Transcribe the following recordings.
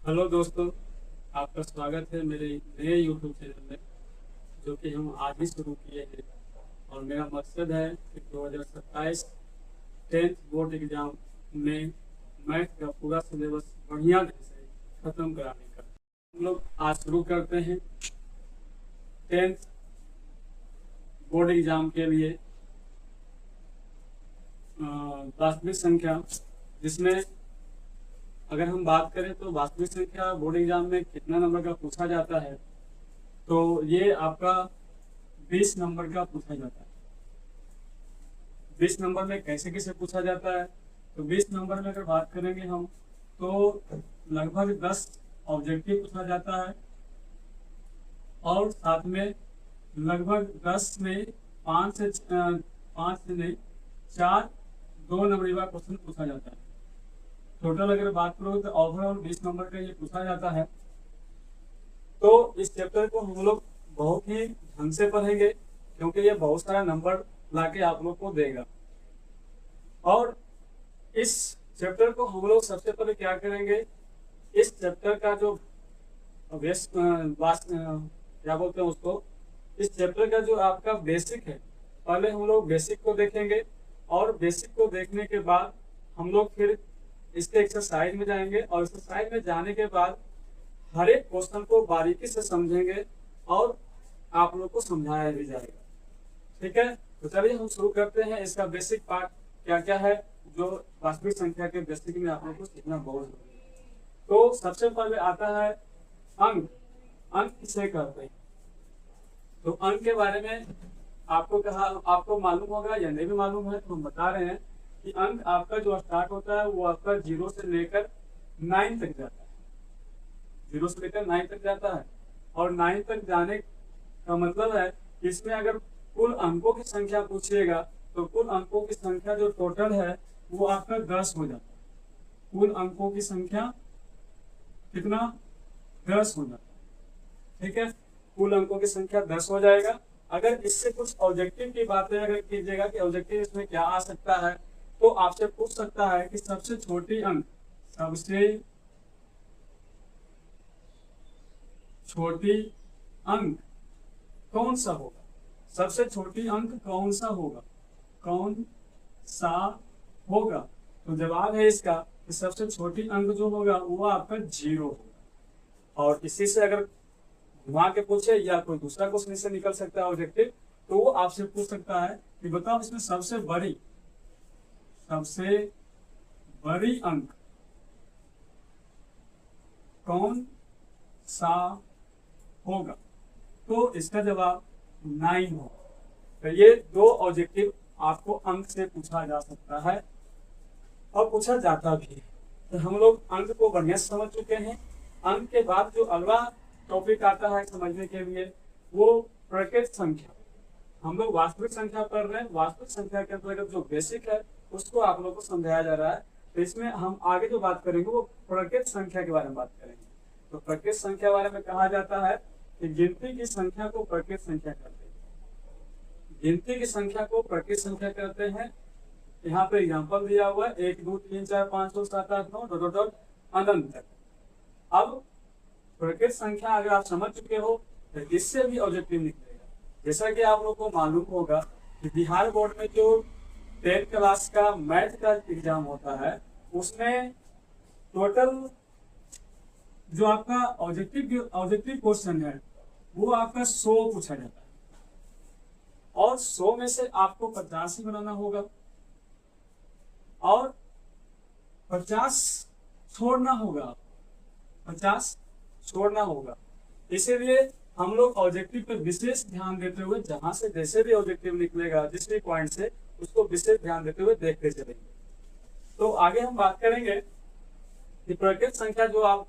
Hello दोस्तों, आपका स्वागत है मेरे नए यूट्यूब चैनल में, जो कि हम आज ही शुरू किए हैं। और मेरा मकसद है कि 2027 10th बोर्ड एग्जाम में मैथ का पूरा सिलेबस बढ़िया ढंग से खत्म कराने का। हम लोग आज शुरू करते हैं 10th बोर्ड एग्जाम के लिए वास्तविक संख्या, जिसमें अगर हम बात करें तो वास्तविक संख्या बोर्ड एग्जाम में कितना नंबर का पूछा जाता है, तो ये आपका 20 नंबर का पूछा जाता है। 20 नंबर में कैसे कैसे पूछा जाता है, तो 20 नंबर में अगर बात करेंगे हम तो लगभग 10 ऑब्जेक्टिव पूछा जाता है और साथ में लगभग 10 में 5 से नहीं 4 2 नंबर का क्वेश्चन पूछा जाता है। टोटल अगर बात करो तो ओवरऑल 20 नंबर का ये पूछा जाता है। तो इस चैप्टर को हम लोग बहुत ही ढंग से पढ़ेंगे, क्योंकि ये बहुत सारा नंबर लाके आप लोग को देगा। और इस चैप्टर को हम लोग सबसे पहले क्या करेंगे, इस चैप्टर का जो क्या बोलते हैं उसको, इस चैप्टर का जो आपका बेसिक है, पहले हम लोग बेसिक को देखेंगे और बेसिक को देखने के बाद हम लोग फिर इसके एक्सरसाइज में जाएंगे और एक्सरसाइज में जाने के बाद हर एक क्वेश्चन को बारीकी से समझेंगे और आप लोग को समझाया भी जाएगा। ठीक है, तो चलिए हम शुरू करते हैं। इसका बेसिक पार्ट क्या क्या है जो वास्तविक संख्या के बेसिक में आप लोग को सीखना बहुत जरूरी है। तो सबसे पहले आता है अंक। अंक किसे कहते हैं, तो अंक के बारे में आपको मालूम होगा या नहीं भी मालूम है तो हम बता रहे हैं कि अंक आपका जो स्टार्ट होता है वो आपका 0 से लेकर 9 तक जाता है। 0 से लेकर 9 तक जाता है और 9 तक जाने का मतलब है कि इसमें अगर कुल अंकों की संख्या पूछिएगा तो कुल अंकों की संख्या जो टोटल है वो आपका 10 हो जाता है। कुल अंकों की संख्या कितना, 10 हो जाता है। ठीक है, कुल अंकों की संख्या 10 हो जाएगा। अगर इससे कुछ ऑब्जेक्टिव की बातें अगर कीजिएगा कि ऑब्जेक्टिव इसमें क्या आ सकता है, तो आपसे पूछ सकता है कि सबसे छोटी अंक कौन सा होगा, सबसे छोटी अंक कौन सा होगा, कौन सा होगा। तो जवाब है इसका कि सबसे छोटी अंक जो होगा वो आपका 0 होगा। और इसी से अगर घुमा के पूछे या कोई दूसरा क्वेश्चन से निकल सकता है ऑब्जेक्टिव, तो वो आपसे पूछ सकता है कि बताओ इसमें सबसे बड़ी अंक कौन सा होगा, तो इसका जवाब 9 होगा। तो ये 2 ऑब्जेक्टिव आपको अंक से पूछा जा सकता है और पूछा जाता भी है। तो हम लोग अंक को बढ़िया से समझ चुके हैं। अंक के बाद जो अगला टॉपिक आता है समझने के लिए वो प्रकृत संख्या। हम लोग वास्तविक संख्या पढ़ रहे हैं। वास्तविक संख्या के अंतर्गत जो बेसिक है उसको आप लोगों को समझाया जा रहा है। तो इसमें हम आगे जो बात करेंगे वो प्रकृत संख्या के बारे में बात करेंगे। तो प्रकृत संख्या बारे में कहा जाता है कि गिनती की संख्या को प्रकृत संख्या कहते हैं। गिनती की संख्या को प्रकृत संख्या कहते हैं। यहाँ पे एग्जाम्पल दिया हुआ है 1 2 3 4 5 6 7 8 9 अनंत तक। अब प्रकृत संख्या अगर आप समझ चुके हो तो इससे भी ऑब्जेक्टिव निकलेगा। जैसा कि आप लोग को मालूम होगा कि बिहार बोर्ड में जो 10th क्लास का मैथ का एग्जाम होता है उसमें टोटल जो आपका ऑब्जेक्टिव क्वेश्चन है वो आपका 100 पूछा जाता है और 100 में से आपको 50 ही बनाना होगा और 50 छोड़ना होगा, 50 छोड़ना होगा। इसीलिए हम लोग ऑब्जेक्टिव पर विशेष ध्यान देते हुए जहां से जैसे भी ऑब्जेक्टिव निकलेगा जिस भी पॉइंट से उसको विशेष ध्यान देते हुए देखते चलेंगे। तो आगे हम बात करेंगे कि प्रकृत संख्या जो आप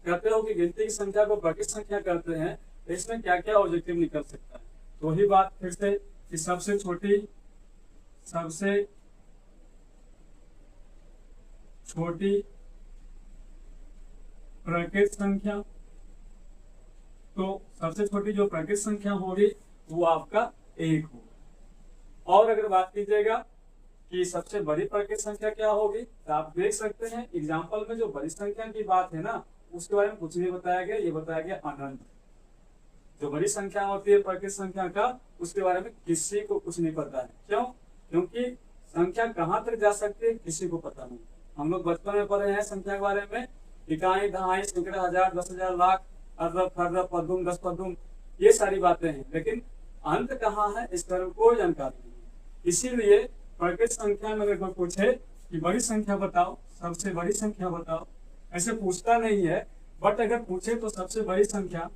कहते हो कि गिनती की संख्या को प्रकृत संख्या कहते हैं, तो इसमें क्या क्या ऑब्जेक्टिव निकल सकता है। तो वही बात फिर से कि सबसे छोटी प्रकृत संख्या, तो सबसे छोटी जो प्रकृत संख्या होगी वो आपका 1 होगा। और अगर बात कीजिएगा कि सबसे बड़ी प्रकृत संख्या क्या होगी, तो आप देख सकते हैं एग्जाम्पल में जो बड़ी संख्या की बात है ना उसके बारे में कुछ नहीं बताया गया, ये बताया गया अनंत। जो बड़ी संख्या होती है प्राकृतिक संख्या का, उसके बारे में किसी को कुछ नहीं पता है। क्यों? क्योंकि संख्या कहाँ तक जा सकती है किसी को पता नहीं। हम लोग बचपन में पढ़े हैं संख्या के बारे में, इकाई, दहाई, सैकड़े, हजार, 10,000, लाख, अरब, खरब, पदुम, 10 पदुम, ये सारी बातें हैं, लेकिन अंत कहाँ है इसके बारे में कोई जानकारी नहीं है। इसीलिए प्राकृतिक संख्या में अगर कोई पूछे कि बड़ी संख्या बताओ, सबसे बड़ी संख्या बताओ, ऐसे पूछता नहीं है, बट अगर पूछे तो सबसे बड़ी संख्या,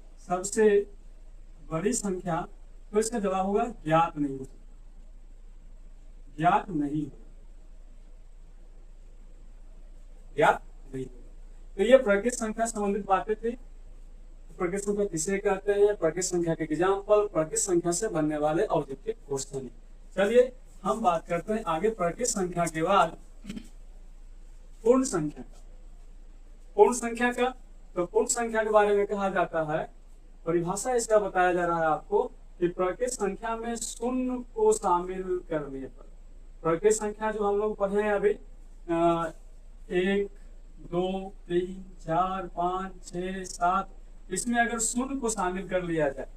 तो इसका जवाब होगा ज्ञात नहीं हो सकता, ज्ञात नहीं होगा, ज्ञात नहीं होगा। तो ये प्राकृतिक संख्या संबंधित बातें थी। प्राकृतिक संख्या किसे कहते हैं, प्राकृतिक संख्या के एग्जाम्पल, प्राकृतिक संख्या से बनने वाले ऑब्जेक्टिव क्वेश्चन। चलिए हम बात करते हैं आगे प्राकृतिक संख्या के बाद पूर्ण संख्या का। पूर्ण संख्या का, तो पूर्ण संख्या के बारे में कहा जाता है, परिभाषा इसका बताया जा रहा है आपको कि प्राकृतिक संख्या में शून्य को शामिल करने पर, प्राकृतिक संख्या जो हम लोग पढ़े हैं अभी 1, 2, 3, 4, 5, 6, 7, इसमें अगर शून्य को शामिल कर लिया जाए,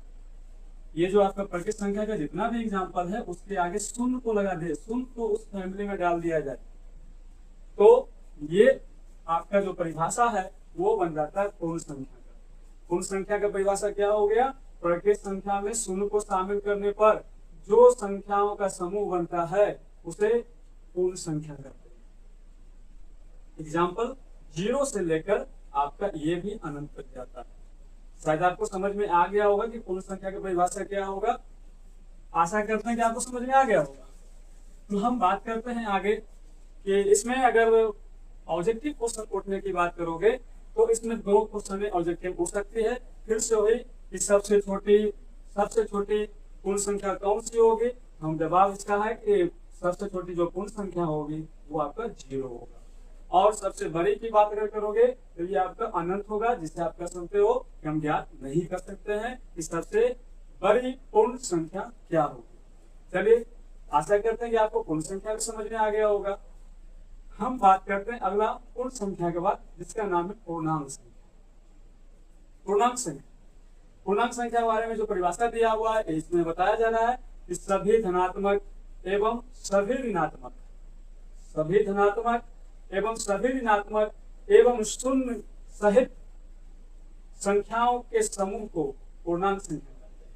ये जो आपका प्राकृतिक संख्या का जितना भी एग्जाम्पल है उसके आगे शून्य को लगा दे, शून्य को उस फैमिली में डाल दिया जाए, तो ये आपका जो परिभाषा है वो बन जाता है पूर्ण संख्या का। पूर्ण संख्या का परिभाषा क्या हो गया? प्राकृतिक संख्या में शून्य को शामिल करने पर जो संख्याओं का समूह बनता है उसे पूर्ण संख्या कहते हैं। एग्जाम्पल 0 से लेकर आपका ये भी अनंत तक जाता है। शायद आपको समझ में आ गया होगा कि पूर्ण संख्या की परिभाषा क्या होगा। आशा करते हैं कि आपको समझ में आ गया होगा। तो हम बात करते हैं आगे कि इसमें अगर ऑब्जेक्टिव क्वेश्चन पूछने की बात करोगे तो इसमें 2 क्वेश्चन में ऑब्जेक्टिव पूछ सकती है। फिर से वही कि सबसे छोटी पूर्ण संख्या कौन सी होगी? हम जवाब इसका है कि सबसे छोटी जो पूर्ण संख्या होगी वो आपका 0 होगा। और सबसे बड़ी की बात अगर करोगे तो ये आपका अनंत होगा, जिसे आप कह सकते हो कि हम ज्ञात नहीं कर सकते हैं कि सबसे बड़ी पूर्ण संख्या क्या होगी। चलिए आशा करते हैं कि आपको पूर्ण संख्या भी समझ में आ गया होगा। हम बात करते हैं अगला पूर्ण संख्या के बाद, जिसका नाम है पूर्णांक संख्या। पूर्णांक संख्या, पूर्णांक संख्या के बारे में जो परिभाषा दिया हुआ है इसमें बताया जा रहा है कि सभी धनात्मक एवं सभी ऋणात्मक, सभी धनात्मक एवं सभी ऋणात्मक एवं शून्य सहित संख्याओं के समूह को पूर्णांक संख्या कहते हैं।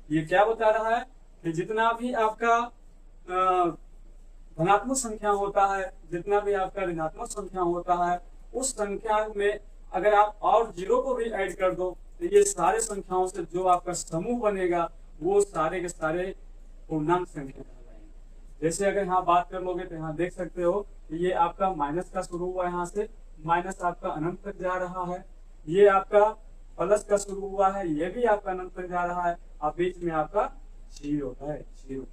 ये क्या बता रहा है कि जितना भी आपका धनात्मक संख्या होता है, जितना भी आपका ऋणात्मक संख्या होता है, उस संख्या में अगर आप और 0 को भी ऐड कर दो तो ये सारे संख्याओं से जो आपका समूह बनेगा वो सारे के सारे पूर्णांक संख्या कहलाएंगे। जैसे अगर यहाँ बात कर लोगे तो यहाँ देख सकते हो ये आपका माइनस का शुरू हुआ, यहाँ से माइनस आपका अनंत तक जा रहा है। ये आपका प्लस का शुरू हुआ है, ये भी आपका अनंत तक जा रहा है, और बीच में आपका 0 है, 0।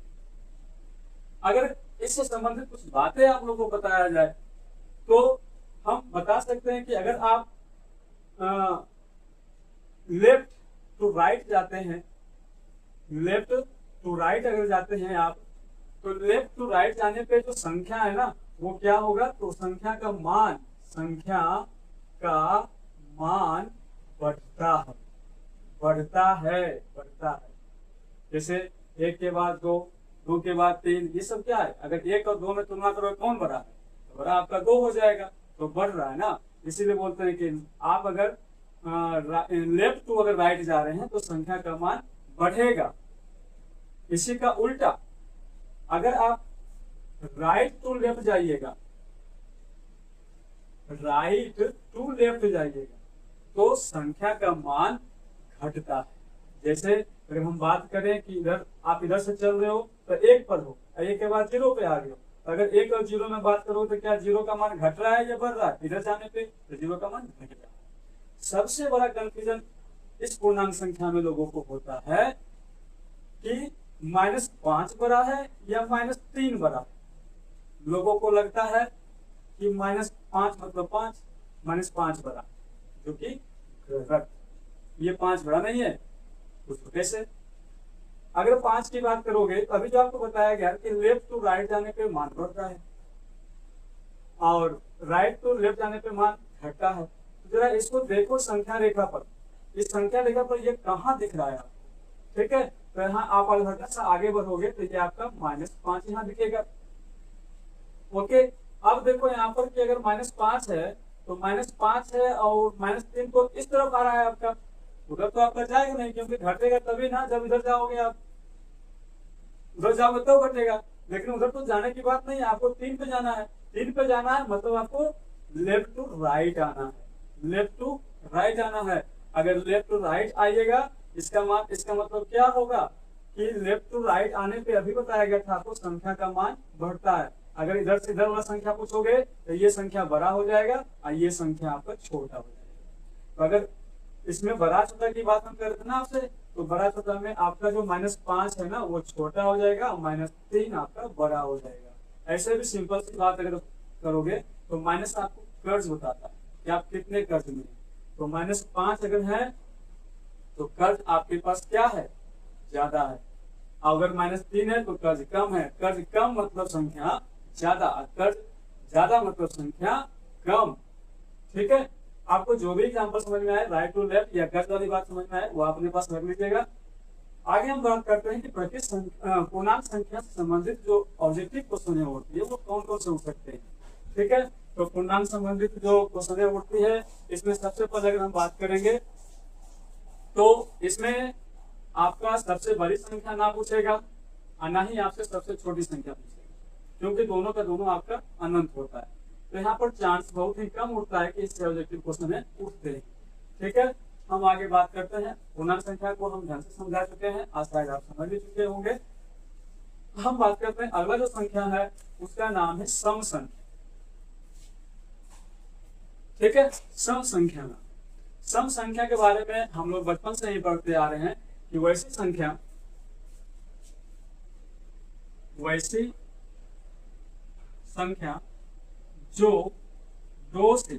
अगर इससे संबंधित कुछ बातें आप लोगों को बताया जाए तो हम बता सकते हैं कि अगर आप लेफ्ट टू राइट जाते हैं, लेफ्ट टू राइट अगर जाते हैं आप, तो लेफ्ट टू राइट जाने पे जो संख्या है ना वो क्या होगा? तो संख्या का मान बढ़ता है। जैसे 1 के बाद 2, 2 के बाद 3, ये सब क्या है? अगर 1 और 2 में तुलना करो कौन बड़ा है? तो बड़ा आपका 2 हो जाएगा, तो बढ़ रहा है ना। इसीलिए बोलते हैं कि आप अगर लेफ्ट टू अगर राइट जा रहे हैं तो संख्या का मान बढ़ेगा। इसी का उल्टा अगर आप राइट टू लेफ्ट जाइएगा, राइट टू लेफ्ट जाइएगा तो संख्या का मान घटता है। जैसे अगर हम बात करें कि इधर आप इधर से चल रहे हो तो 1 पर हो, 1 के बाद 0 पे आ गए हो, अगर 1 और 0 में बात करो तो क्या 0 का मान घट रहा है या बढ़ रहा है? इधर जाने पे तो 0 का मान घट रहा है। सबसे बड़ा कंफ्यूजन इस पूर्णांक संख्या में लोगों को होता है कि -5 बड़ा है या -3 बड़ा है। लोगों को लगता है कि -5 मतलब 5, -5 बड़ा, जो कि गलत। ये 5 बड़ा नहीं है, उसको कैसे? अगर 5 की बात करोगे तो अभी जो आपको बताया गया कि लेफ्ट टू राइट जाने पे मान बढ़ता है और राइट टू लेफ्ट जाने पे मान घटता है, जरा इसको देखो संख्या रेखा पर, इस संख्या रेखा पर ये कहाँ दिख रहा है आपको, ठीक है। तो यहाँ आप हल्का सा आगे बढ़ोगे तो ये आपका -5 यहाँ दिखेगा। ओके, अब देखो यहाँ पर कि अगर -5 है तो -5 है और -3 को इस तरफ आ रहा है आपका, उधर तो आपका जाएगा नहीं, क्योंकि घटेगा तभी ना जब इधर जाओगे आप, उधर जाओगे तो घटेगा। लेकिन उधर तो जाने की बात नहीं है, आपको 3 पे जाना है। 3 पे जाना है मतलब आपको लेफ्ट टू राइट आना है, लेफ्ट टू राइट आना है। अगर लेफ्ट टू राइट आइएगा इसका मतलब क्या होगा कि लेफ्ट टू राइट आने पे अभी बताया गया था आपको संख्या का मान बढ़ता है। अगर इधर से इधर वाला संख्या पूछोगे तो ये संख्या बड़ा हो जाएगा और ये संख्या आपका छोटा हो जाएगा। तो अगर इसमें बड़ा छोटा की बात हम करते ना आपसे, तो बड़ा छोटा में आपका जो -5 है ना वो छोटा हो जाएगा, -3 आपका बड़ा हो जाएगा। ऐसे भी सिंपल सी बात अगर करोगे तो माइनस आपको कर्ज बताता है कि आप कितने कर्ज में, तो -5 अगर है तो कर्ज आपके पास क्या है, ज्यादा है। अगर -3 है तो कर्ज कम है। कर्ज कम मतलब संख्या ज्यादा, कर्ज ज्यादा मतलब संख्या कम, ठीक है। आपको जो भी एग्जांपल समझ में आए, राइट टू लेफ्ट या कर्ज वाली बात समझ में आए, वो अपने पास रख लीजिएगा। आगे हम बात करते हैं कि पूर्णांक संख्या से संबंधित जो ऑब्जेक्टिव क्वेश्चन होती है वो कौन कौन से हो सकते हैं, ठीक है। तो पूर्णांक संबंधित जो क्वेश्चन उठती है इसमें सबसे पहले अगर हम बात करेंगे तो इसमें आपका सबसे बड़ी संख्या ना पूछेगा और ना ही आपसे सबसे छोटी संख्या पूछेगा, क्योंकि दोनों का दोनों आपका अनंत होता है। तो यहाँ पर चांस बहुत ही कम उठता है कि इससे ऑब्जेक्टिव क्वेश्चन है उठते हैं, ठीक है। हम आगे बात करते हैं। पूर्णांक संख्या को हम ढंग से समझा चुके हैं, आज शायद आप समझ भी चुके होंगे। हम बात करते हैं अगला जो संख्या है उसका नाम है सम संख्या, ठीक है। सम संख्या में सम संख्या के बारे में हम लोग बचपन से ही पढ़ते आ रहे हैं कि वैसी संख्या जो दो से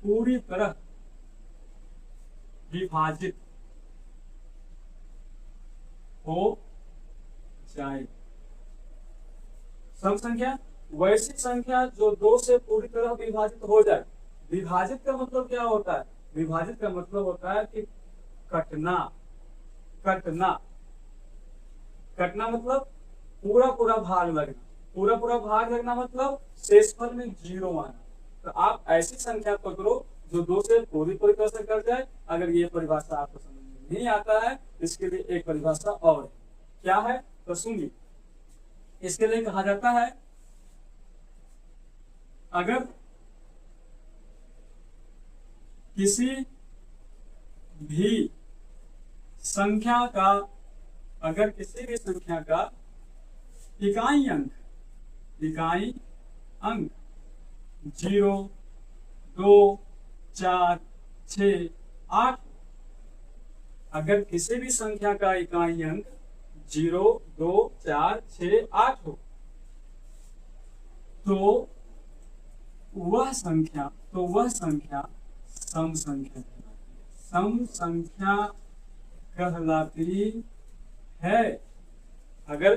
पूरी तरह विभाजित हो जाए। सम संख्या वैसी संख्या जो 2 से पूरी तरह विभाजित हो जाए। विभाजित का मतलब क्या होता है, विभाजित का मतलब होता है कि कटना। कटना मतलब पूरा भाग लगना, पूरा भाग लगना मतलब शेषफल में 0 आना। तो आप ऐसी संख्या पकड़ो जो 2 से पूरी तरह से कट जाए। अगर ये परिभाषा आपको समझ में नहीं आता है, इसके लिए एक परिभाषा और है। क्या है तो सुनिए, इसके लिए कहा जाता है अगर किसी भी संख्या का इकाई अंक 0, 2, 4, 6, 8, अगर किसी भी संख्या का इकाई अंक 0, 2, 4, 6, 8 हो तो वह संख्या सम संख्या कहलाती है। अगर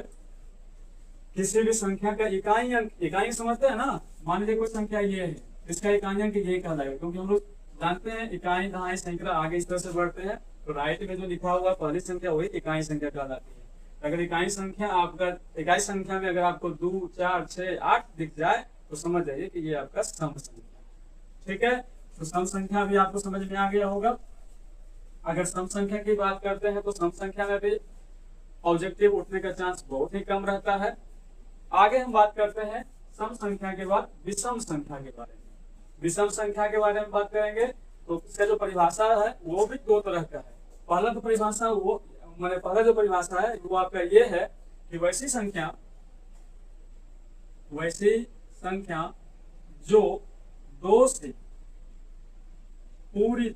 किसी भी संख्या का इकाई समझते हैं ना, मान लीजिए कोई संख्या ये है, इसका इकाई अंक ये कहलाएगा, क्योंकि हम लोग जानते हैं इकाई दहाई सैकड़ा आगे इस तरह से बढ़ते हैं। तो राइट में जो लिखा हुआ पहली संख्या वही इकाई संख्या कहलाती है। अगर इकाई संख्या में अगर आपको 2, 4, 6, 8 दिख जाए तो समझ जाइए कि ये आपका सम संख्या, ठीक है। तो सम संख्या भी आपको समझ में आ गया होगा। अगर सम संख्या की बात करते हैं तो सम संख्या में भी ऑब्जेक्टिव उठने का चांस बहुत ही कम रहता है। आगे हम बात करते हैं सम संख्या के बाद विषम संख्या के बारे में। विषम संख्या के बारे में बात करेंगे तो इसका जो परिभाषा है वो भी 2 तरह का है। पहला जो परिभाषा है वो आपका ये है कि वैसी संख्या जो 2 से पूरी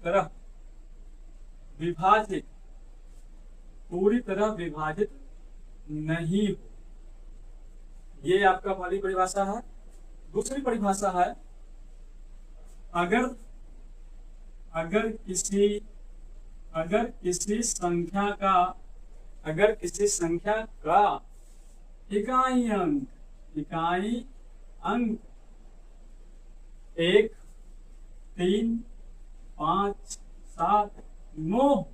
तरह विभाजित नहीं हो, ये आपका पहली परिभाषा है। दूसरी परिभाषा है अगर किसी संख्या का इकाई अंक 1 3 5 7 9।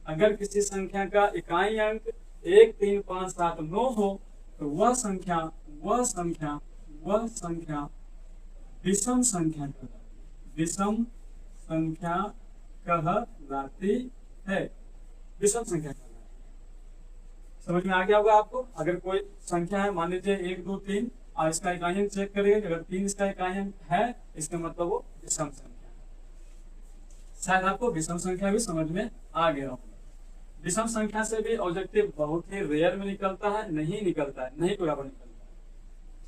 अगर किसी संख्या का इकाई अंक 1 3 5 7 9 हो तो वह संख्या विषम संख्या कहलाती है। विषम संख्या कहलाती है। विषम संख्या कहलाती है। समझ में आ गया होगा आपको। अगर कोई संख्या है, मान लीजिए 1 2 3 और इसका इकाई अंक चेक करेंगे, अगर 3 इसका इकाई अंक है, इसका मतलब वो विषम संख्या है। शायद आपको विषम संख्या भी समझ में आ गया होगा। विषम संख्या से भी ऑब्जेक्टिव बहुत ही रेयर में निकलता है, नहीं निकलता है, नहीं बराबर निकलता है।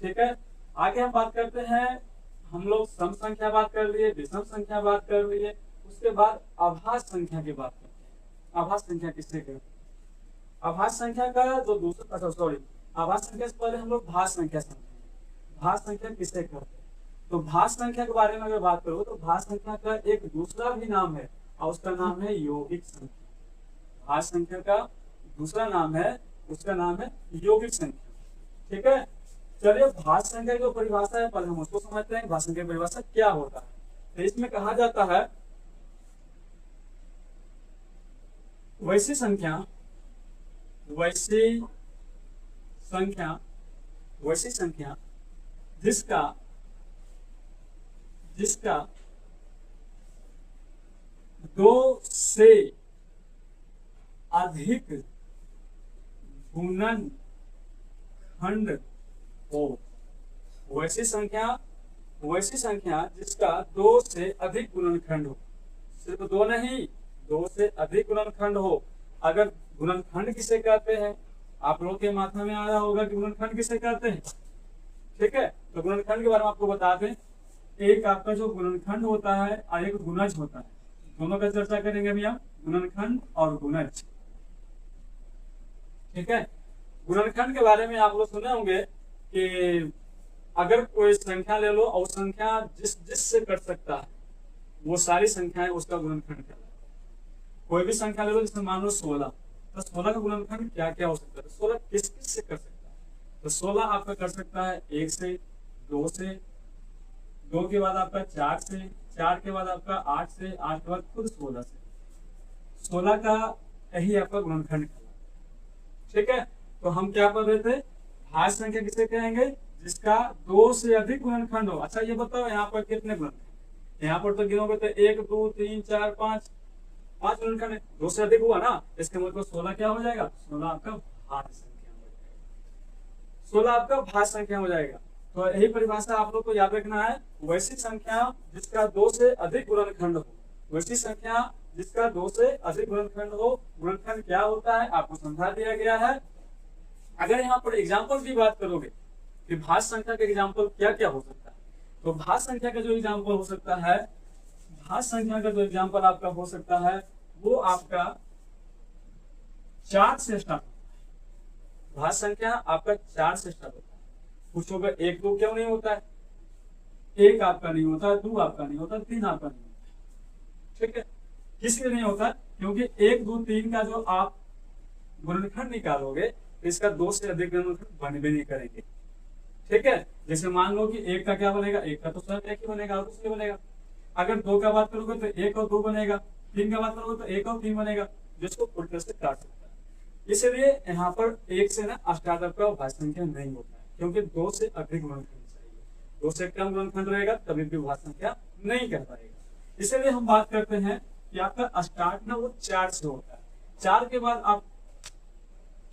ठीक है, आगे हम बात करते हैं। हम लोग सम संख्या बात कर लिए, विषम संख्या बात कर लिए, उसके बाद आभास संख्या की बात करते हैं। आभास संख्या किससे कहते हैं? आभास संख्या का जो दूसरा, आभास संख्या से पहले हम लोग भास संख्या समझेंगे। भास संख्या किससे कहते हैं? तो भास संख्या के बारे में अगर बात करो तो भास संख्या का एक दूसरा भी नाम है और उसका नाम है यौगिक संख्या। भास संख्या का दूसरा नाम है, उसका नाम है यौगिक संख्या। ठीक है, चलिए भास संख्या की जो परिभाषा है पहले हम उसको समझते हैं। भास संख्या की परिभाषा क्या होता है? तो इसमें कहा जाता है वैसी संख्या जिसका 2 से अधिक गुणनखंड हो। वैसी संख्या जिसका 2 से अधिक गुणनखंड हो। सिर्फ 2 नहीं, 2 से अधिक गुणनखंड हो। अगर गुणनखंड किसे कहते हैं, आप लोगों के माथा में आ रहा होगा कि गुणनखंड किसे कहते हैं। ठीक है, तो गुणनखंड के बारे में आपको बता दें। एक आपका जो गुणनखंड होता है और एक गुणज होता है, दोनों का चर्चा करेंगे अभी हम, गुणनखंड और गुणज। ठीक है, गुणनखंड के बारे में आप लोग सुने होंगे कि अगर कोई संख्या ले लो और संख्या जिससे कट सकता है वो सारी संख्याएं उसका गुणनखंड कहलाता है। कोई भी संख्या ले लो, जैसे मान लो 16, तो 16 का गुणनखंड क्या क्या हो सकता है? 16 किस किस से कर सकता है? तो 16 आपका कर सकता है 1 से, 2 से, 2 के बाद आपका 4 से, 4 के बाद आपका 8 से, 8 के बाद खुद 16 से। 16 का यही आपका गुणनखंड कहलाता है। ठीक है, तो हम क्या पढ़ रहे थे? भाज्य संख्या किसे कहेंगे? जिसका 2 से अधिक गुणनखंड हो। अच्छा ये बताओ यहाँ पर कितने गुणनखंड? यहाँ पर तो गिनोगे तो 1 2 3 4 5 गुणनखंड है। 2 से अधिक हुआ ना, इसके मतलब 16 क्या हो जाएगा? 16 आपका भाज्य संख्या हो जाएगा। 16 आपका भाज्य संख्या हो जाएगा। तो यही परिभाषा आप लोग को याद रखना है। वैसी संख्या जिसका 2 से अधिक गुणनखंड हो। वैसी संख्या जिसका 2 से अधिक गुणनखंड हो। गुणनखंड क्या होता है आपको समझा दिया गया है। अगर यहाँ पर एग्जाम्पल की बात करोगे कि भाज्य संख्या का एग्जाम्पल क्या क्या हो सकता है, तो भाज्य संख्या का जो एग्जाम्पल हो सकता है, भाज्य संख्या का जो एग्जाम्पल आपका हो सकता है वो आपका 4 से स्टार्ट होता है। भाज्य संख्या आपका 4 से स्टार्ट होता है। पूछोगे 1 2 क्यों नहीं होता है? 1 आपका नहीं होता, 2 आपका नहीं होता, 3 आपका नहीं होता। ठीक है, किस लिए नहीं होता? क्योंकि 1 2 3 का जो आप गुणनखंड निकालोगे इसका 2 से अधिक गुणनखंड बन भी नहीं करेंगे। ठीक है, जैसे मान लो कि 1 का क्या बनेगा? 1 का तो स्वयं 1 ही बनेगा और कुछ नहीं बनेगा। अगर 2 का बात करोगे तो 1 और 2 बनेगा। 3 का बात करोगे तो 1 और 3 बनेगा, जिसको उल्टे से काट सकता है। इसलिए यहाँ पर 1 से ना स्टार्टअप का भाज्य संख्या नहीं होता है, क्योंकि 2 से अधिक गुणनखंड चाहिए। 2 से कम गुणनखंड रहेगा तभी भी भाज्य संख्या नहीं कर पाएगा। इसलिए हम बात करते हैं कि आपका स्टार्ट ना वो 4 से होता है। 4 के बाद आप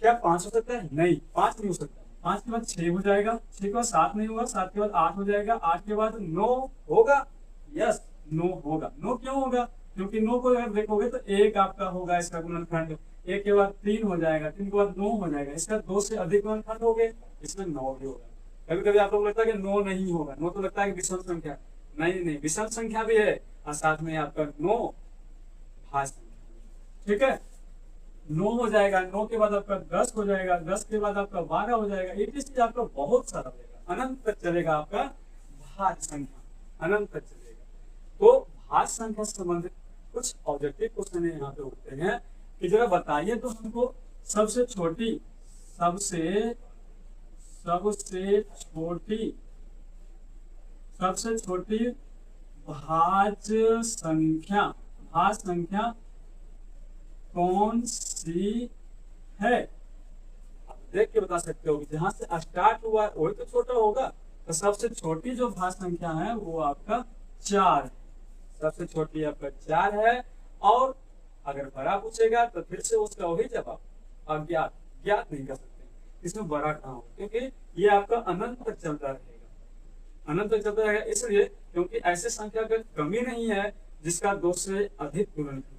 क्या 5 हो सकता है? नहीं, 5 नहीं हो सकता। 5 के बाद 6 हो जाएगा, 6 के बाद 7 नहीं होगा, 7 के बाद 8 हो जाएगा, 8 के बाद 9 होगा। यस, 9 होगा। 9 क्यों होगा? क्योंकि 9 को अगर देखोगे तो 1 आपका होगा इसका गुणनखंड, 1 के बाद 3 हो जाएगा, 3 के बाद 9 हो जाएगा। इसका 2 से अधिक गुणनखंड हो गए, इसमें 9 भी होगा। कभी कभी आप लोग लगता है कि 9 नहीं होगा, 9 तो लगता है कि विषम संख्या। नहीं, विषम संख्या भी है और साथ में आपका 9 भाज्य संख्या। ठीक है, 9 हो जाएगा, 9 के बाद आपका 10 हो जाएगा, 10 के बाद आपका 12 हो जाएगा। ये चीज आपका बहुत सारा रहेगा, अनंत तक चलेगा आपका भाज्य संख्या, अनंत तक चलेगा। तो भाज्य संख्या से संबंधित कुछ ऑब्जेक्टिव क्वेश्चन यहाँ पे उठते हैं कि जरा बताइए तो हमको सबसे छोटी सबसे छोटी भाज्य संख्या कौन सी है? आप देख के बता सकते हो कि जहां से स्टार्ट हुआ वही तो छोटा होगा। तो सबसे छोटी जो भाज्य संख्या है वो आपका 4 है। सबसे छोटी आपका 4 है। और अगर बड़ा पूछेगा तो फिर से उसका वही जवाब अज्ञात, ज्ञात नहीं कर सकते। इसमें बड़ा कहाँ हो, क्योंकि ये आपका अनंत तक चलता रहेगा, अनंत तक चलता रहेगा। इसलिए क्योंकि ऐसे संख्या का कमी नहीं है जिसका 2 से अधिक गुणनखंड हो,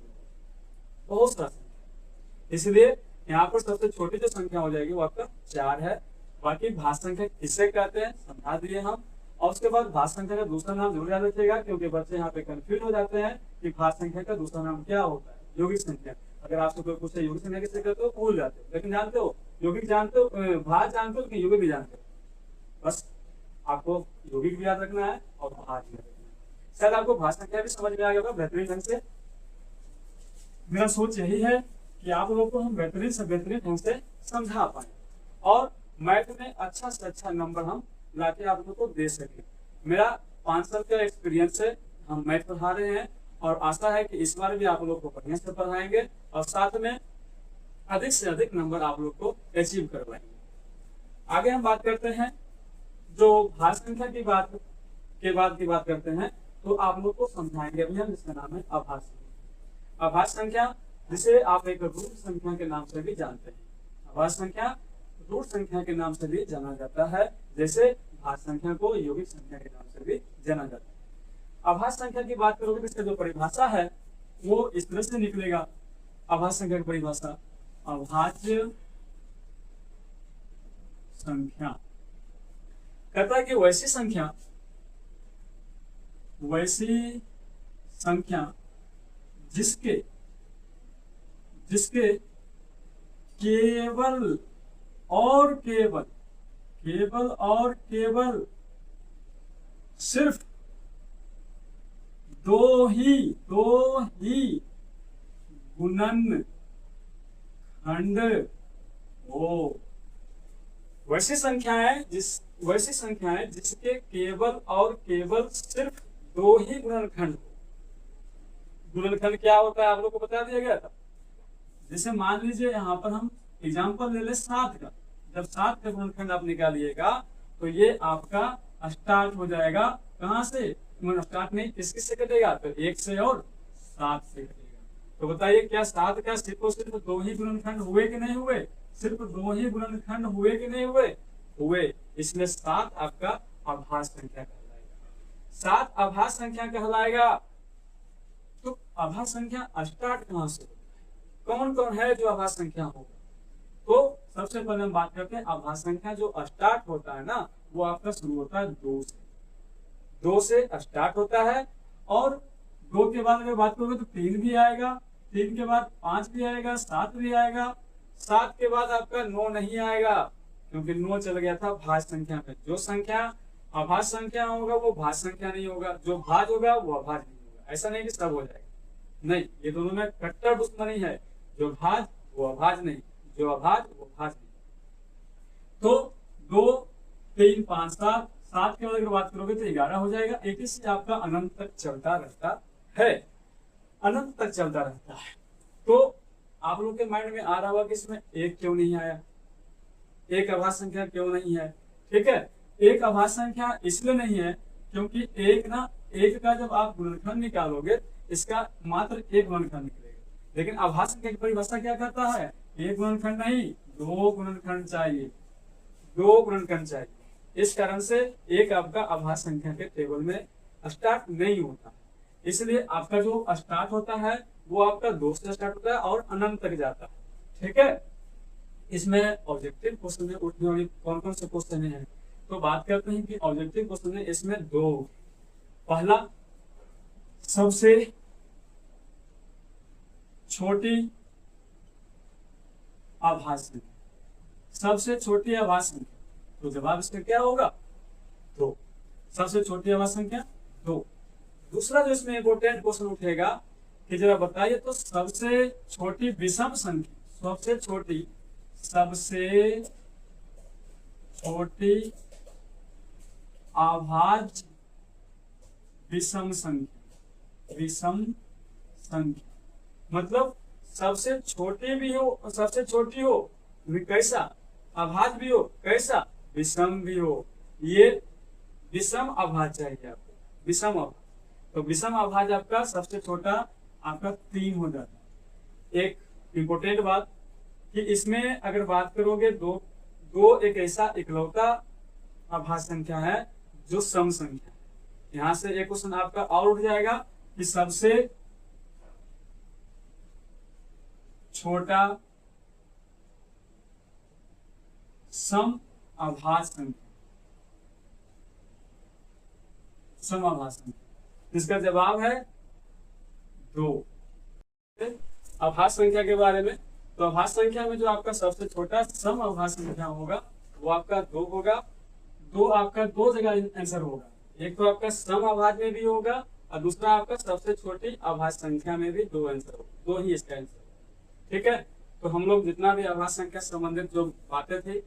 बहुत सारा संख्या। इसलिए यहाँ पर सबसे छोटी जो संख्या हो जाएगी वो आपका 4 है। बाकी भाज्य संख्या किसे कहते हैं समझा दिए हम। और उसके बाद भाज्य संख्या का दूसरा नाम जरूर याद रखिएगा, क्योंकि बच्चे यहाँ पे कंफ्यूज हो जाते हैं कि भाज्य संख्या का दूसरा नाम क्या होता है। यौगिक संख्या, अगर आपसे कोई पूछे यौगिक संख्या किसे कहते हो भूल जाते हो, लेकिन जानते हो यौगिक जानते हो, भाज्य जानते हो कि यौगिक भी जानते हो। बस आपको यौगिक भी याद रखना है और भाज्य भी याद रखना है। शायद आपको भाज्य संख्या भी समझ में आ गया होगा बेहतरीन ढंग से। मेरा सोच यही है कि आप लोगों को हम बेहतरीन से बेहतरीन ढंग से समझा पाए और मैथ में अच्छा से अच्छा नंबर हम लाके आप लोगों को दे सके। मेरा 5 साल का एक्सपीरियंस है, हम मैथ पढ़ा रहे हैं और आशा है कि इस बार भी आप लोग को बढ़िया से पढ़ाएंगे और साथ में अधिक से अधिक नंबर आप लोग को अचीव करवाएंगे। आगे हम बात करते हैं, जो भाज्य संख्या की बात करते हैं तो आप लोग को समझाएंगे अभी हम, जिसका नाम है अभाज्य संख्या। अभाज्य संख्या जिसे आप एक रूट संख्या के नाम से भी जानते हैं। अभाज्य संख्या रूट संख्या के नाम से भी जाना जाता है, जैसे भाज्य संख्या को यौगिक संख्या के नाम से भी जाना जाता है। अभाज्य संख्या की बात करोगे तो इसका जो परिभाषा है वो इस तरह से निकलेगा। अभाज्य संख्या की परिभाषा, अभाज्य संख्या कहता है कि वैसी संख्या जिसके केवल और केवल सिर्फ दो ही गुणनखंड हो। वैसी संख्याएं जिसके केवल और केवल सिर्फ 2 ही गुणनखंड हो। गुणनखंड क्या होता है आप लोग को बता दिया गया था। जैसे मान लीजिए यहाँ पर हम एग्जाम्पल ले ले 7 का। जब 7 का गुणनखंड आप निकालिएगा तो ये आपका स्टार्ट हो जाएगा कहाँ से, स्टार्ट नहीं किस से कटेगा, तो 1 से और 7 से कटेगा। तो बताइए क्या 7 का सिर्फ और सिर्फ 2 ही गुणनखंड हुए कि नहीं हुए? सिर्फ 2 ही गुणनखंड हुए कि नहीं हुए? इसलिए 7 आपका अभाज्य संख्या कहलाएगा। 7 अभाज्य संख्या कहलाएगा। तो अभाज्य संख्या स्टार्ट कहाँ से, कौन कौन है जो अभाज्य संख्या होगा? तो सबसे पहले हम बात करते हैं अभाज्य संख्या जो स्टार्ट होता है ना, वो आपका शुरू होता है 2 से स्टार्ट होता है। और 2 के बाद अगर बात करोगे तो 3 भी आएगा, 3 के बाद 5 भी आएगा, 7 भी आएगा, 7 के बाद आपका 9 नहीं आएगा, क्योंकि 9 चल गया था भाज्य संख्या में। जो संख्या अभाज्य संख्या होगा वो भाज्य संख्या नहीं होगा, जो भाज्य होगा वो अभाज्य नहीं होगा। ऐसा नहीं कि सब हो जाएगा, नहीं, ये दोनों में कट्टर दुश्मनी है। जो भाज्य वो अभाज्य नहीं, जो अभाज्य वो भाज्य नहीं। तो 2, 3, 5, 7 के बाद अगर बात करोगे तो 11 हो जाएगा। 21 से आपका अनंत तक चलता रहता है, अनंत तक चलता रहता है। तो आप लोग के माइंड में आ रहा होगा कि इसमें 1 क्यों नहीं आया, 1 अभाज्य संख्या क्यों नहीं है? ठीक है, 1 अभाज्य संख्या इसलिए नहीं है क्योंकि 1 का जब आप गुणनखंड निकालोगे इसका मात्र 1 गुणनखंड निकलेगा। लेकिन अभाज्य संख्या की परिभाषा क्या करता है? 1 गुणनखंड नहीं, 2 गुणनखंड चाहिए, 2 गुणनखंड चाहिए। इस कारण से 1 आपका अभाज्य संख्या के टेबल में स्टार्ट नहीं होता। इसलिए आपका जो स्टार्ट होता है वो आपका 2 से स्टार्ट होता है और अनंत तक जाता है। ठीक है, इसमें ऑब्जेक्टिव क्वेश्चन में उठने वाली कौन कौन से क्वेश्चन है तो बात करते हैं कि ऑब्जेक्टिव क्वेश्चन में इसमें 2। पहला, सबसे छोटी अभाज्य संख्या, सबसे छोटी अभाज्य संख्या, तो जवाब इसका क्या होगा? 2। सबसे छोटी अभाज्य संख्या 2। दूसरा जो इसमें इंपोर्टेंट क्वेश्चन उठेगा कि जरा बताइए तो सबसे छोटी विषम संख्या, सबसे छोटी अभाज्य विषम संख्या, विषम संख्या मतलब सबसे छोटी भी हो, सबसे छोटी हो कैसा, अभाज्य भी हो कैसा, विषम भी हो। ये विषम अभाज्य चाहिए आपको, विषम अभाज्य। तो विषम अभाज्य आपका सबसे छोटा आपका 3 हो जाता है। एक इंपॉर्टेंट बात कि इसमें अगर बात करोगे दो एक ऐसा इकलौता अभाज्य संख्या है जो सम संख्या है। यहां से एक क्वेश्चन आपका और उठ जाएगा कि सबसे छोटा सम अभाज्य संख्या, सम अभाज्य संख्या, इसका जवाब है 2। अभाज्य संख्या के बारे में, तो अभाज्य संख्या में जो आपका सबसे छोटा सम अभाज्य संख्या होगा वो आपका 2 होगा। 2 आपका 2 जगह आंसर होगा, एक तो आपका सम अभाज्य में भी होगा और दूसरा आपका सबसे छोटी अभाज्य संख्या में भी 2 आंसर होगा, 2 ही इसका आंसर। ठीक है, तो हम लोग जितना भी अभाज्य संख्या संबंधित जो बातें थी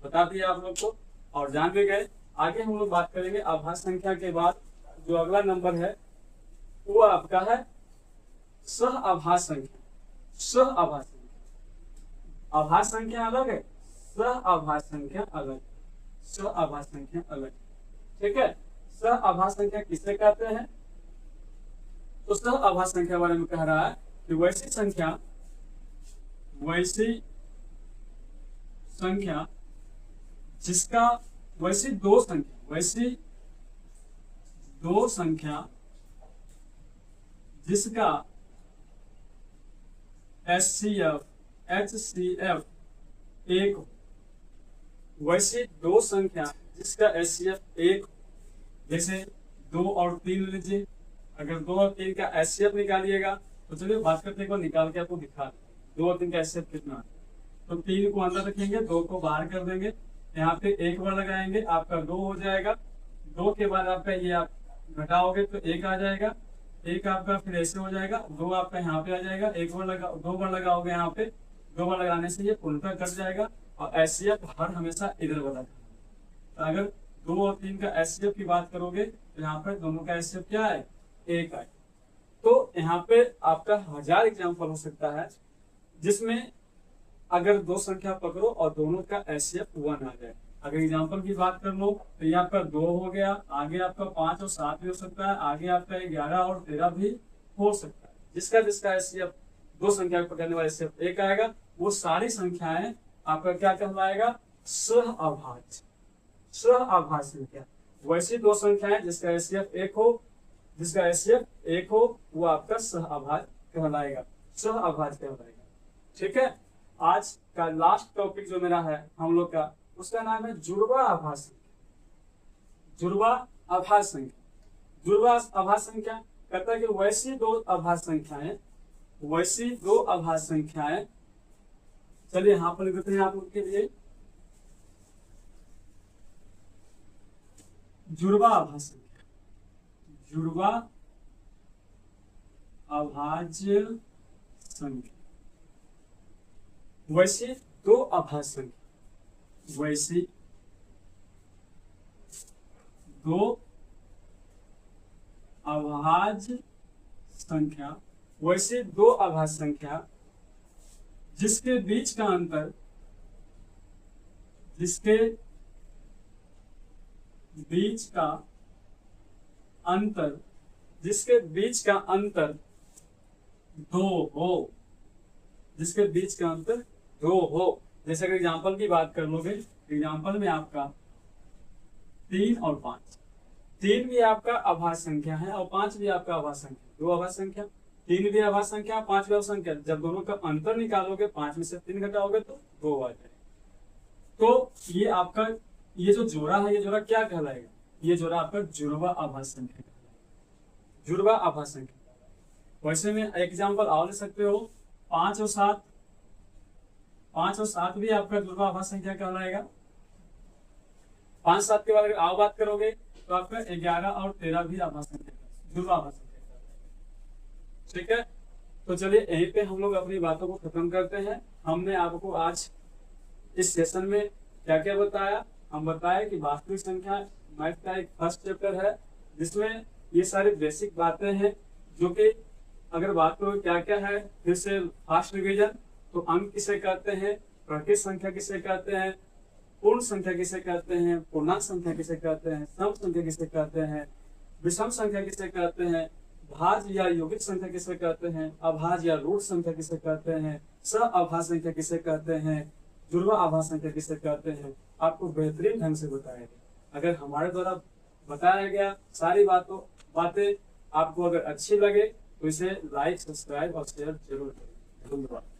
बता दिया आप लोग को और जान भी गए। आगे हम लोग बात करेंगे अभाज्य संख्या के बाद जो अगला नंबर है वो आपका है सह अभाज्य संख्या। सह अभाज्य संख्या, अभाज्य संख्या अलग है, सह अभाज्य संख्या अलग, सह अभाज्य संख्या अलग। ठीक है, सह अभाज्य संख्या किसे कहते हैं? तो सह अभाज्य संख्या बारे में कह रहा है कि वैसी संख्या जिसका वैसी दो संख्या जिसका HCF 1 हो, वैसी 2 संख्या जिसका HCF 1 हो। जैसे 2 और 3 लीजिए, अगर 2 और 3 का HCF निकालिएगा तो चलिए बात करते हैं, निकाल के आपको दिखा दें 2 और 3 का HCF कितना है। तो 3 को अंदर रखेंगे, 2 को बाहर कर देंगे, यहाँ पे 1 बार लगाएंगे, आपका 2 हो जाएगा। 2 के बाद आपका ये आप घटाओगे तो 1 आ जाएगा, 1 आपका फिर ऐसे हो जाएगा, 2 आपका यहाँ पे आ जाएगा, 2 बार लगाओगे यहाँ पे, 2 बार लगाने से ये पूर्णतः कट जाएगा और HCF हर हमेशा इधर वाला। तो अगर 2 और 3 का HCF की बात करोगे तो यहाँ पर दोनों का HCF क्या है? 1 है। तो यहाँ पे आपका 1000 एग्जाम्पल हो सकता है जिसमें अगर 2 संख्या पकड़ो और दोनों का HCF 1 आ जाए। अगर एग्जाम्पल की बात कर लो तो ये आपका 2 हो गया, आगे आपका 5 और 7 भी हो सकता है, आगे आपका 11 और 13 भी हो सकता है। जिसका HCF 2 संख्या पकड़ने वाला HCF 1 आएगा, वो सारी संख्याएं आपका क्या कहलाएगा? सह अभाज्य, सह अभाज्य संख्या। वैसी 2 संख्याएं जिसका HCF 1 हो, वो आपका सह अभाज्य कहलाएगा, सह अभाज्य कहलाएगा। ठीक है, आज का लास्ट टॉपिक जो मेरा है हम लोग का, उसका नाम है जुड़वा अभाज्य संख्या। जुड़वा अभाज्य संख्या, जुड़वा अभाज्य संख्या कहता है कि वैसी 2 अभाज्य संख्याएं, चलिए यहां पर लिख देते हैं आप लोग के लिए, जुड़वा अभाज्य संख्या, जुड़वा अभाज्य संख्या। वैसी 2 अभाज्य संख्या, वैसी 2 अभाज्य संख्या, वैसी 2 अभाज्य संख्या जिसके बीच का अंतर, जिसके बीच का अंतर 2 हो, जिसके बीच का अंतर 2 हो। जैसे अगर एग्जाम्पल की बात कर लोगे, एग्जाम्पल में आपका 3 और 5, 3 भी आपका अभाज्य संख्या है और 5 भी आपका अभाज्य संख्या, 2 अभाज्य संख्या, 3 भी अभाज्य संख्या, 5 भी अभाज्य संख्या। जब दोनों का अंतर निकालोगे, 5 में से 3 घटाओगे तो 2 आ जाएगा। तो ये आपका ये जो जोड़ा है, ये जोड़ा क्या कहलाएगा? ये जोड़ा आपका जुड़वा अभाज्य संख्या कहलाएगा, जुड़वा अभाज्य संख्या। वैसे में एग्जाम्पल और ले सकते हो, 5 और 7, 5 और 7 भी आपका जुड़वा अभाज्य संख्या कहलाएगा। 5 7 के बाद अगर आप बात करोगे तो आपका 11 और 13 भी अभाज्य संख्या, जुड़वा अभाज्य संख्या कहलाएगा। ठीक है, तो चलिए यहीं पे हम लोग अपनी बातों को खत्म करते हैं। हमने आपको आज इस सेशन में क्या क्या बताया? हम बताए कि वास्तविक संख्या मैथ का एक फर्स्ट चैप्टर है जिसमें ये सारी बेसिक बातें हैं, जो कि अगर बात करो क्या क्या है, फिर से फास्ट रिवीजन। तो अंक किसे कहते हैं, प्राकृत संख्या किसे कहते हैं, पूर्ण संख्या किसे कहते हैं, पूर्णांक संख्या किसे कहते हैं, सम संख्या किसे कहते हैं, विषम संख्या किसे कहते हैं, भाज्य या यौगिक संख्या किसे कहते हैं, अभाज्य या रूट संख्या किसे कहते हैं, सअभाज्य संख्या किसे कहते हैं, जुड़वा आभाज्य संख्या किसे कहते हैं, आपको बेहतरीन ढंग से बताया गया। अगर हमारे द्वारा बताया गया सारी बातें आपको अगर अच्छी लगे तो इसे लाइक, सब्सक्राइब और शेयर जरूर करें। धन्यवाद।